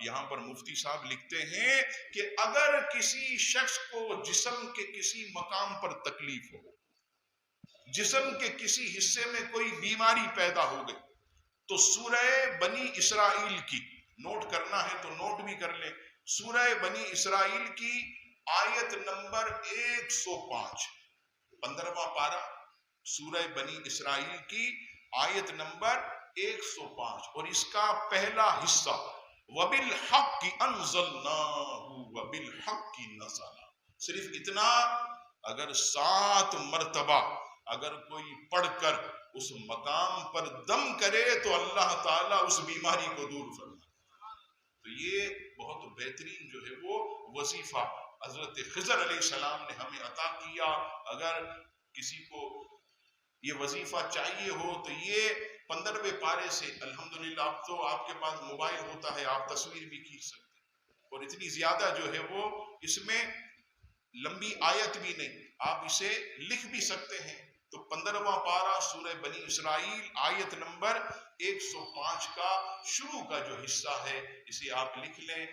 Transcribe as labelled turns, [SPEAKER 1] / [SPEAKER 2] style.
[SPEAKER 1] یہاں پر مفتی صاحب لکھتے ہیں کہ اگر کسی شخص کو جسم کے کسی مقام پر تکلیف ہو، جسم کے کسی حصے میں کوئی بیماری پیدا ہو گئی، تو سورہ بنی اسرائیل کی نوٹ کرنا ہے تو نوٹ بھی کر لیں، سورہ بنی اسرائیل کی آیت نمبر 105، 15واں پارہ سورہ بنی اسرائیل کی آیت نمبر 105، اور اس کا پہلا حصہ وَبِالْحَقِّ أَنزَلْنَاهُ وَبِالْحَقِّ نَزَلَ، صرف اتنا اگر 7 مرتبہ اگر کوئی پڑھ کر اس مقام پر دم کرے تو اللہ تعالیٰ اس بیماری کو دور فرمائے۔ تو یہ بہت بہترین جو ہے وہ وظیفہ حضرت خضر علیہ السلام نے ہمیں عطا کیا۔ اگر کسی کو یہ وظیفہ چاہیے ہو تو یہ 15ویں پارے سے الحمدللہ، اب تو آپ کے پاس موبائل ہوتا ہے، آپ تصویر بھی کھینچ سکتے ہیں، اور اتنی زیادہ جو ہے وہ اس میں لمبی آیت بھی نہیں، آپ اسے لکھ بھی سکتے ہیں۔ تو 15واں پارہ سورہ بنی اسرائیل آیت نمبر 105 کا شروع کا جو حصہ ہے اسے آپ لکھ لیں۔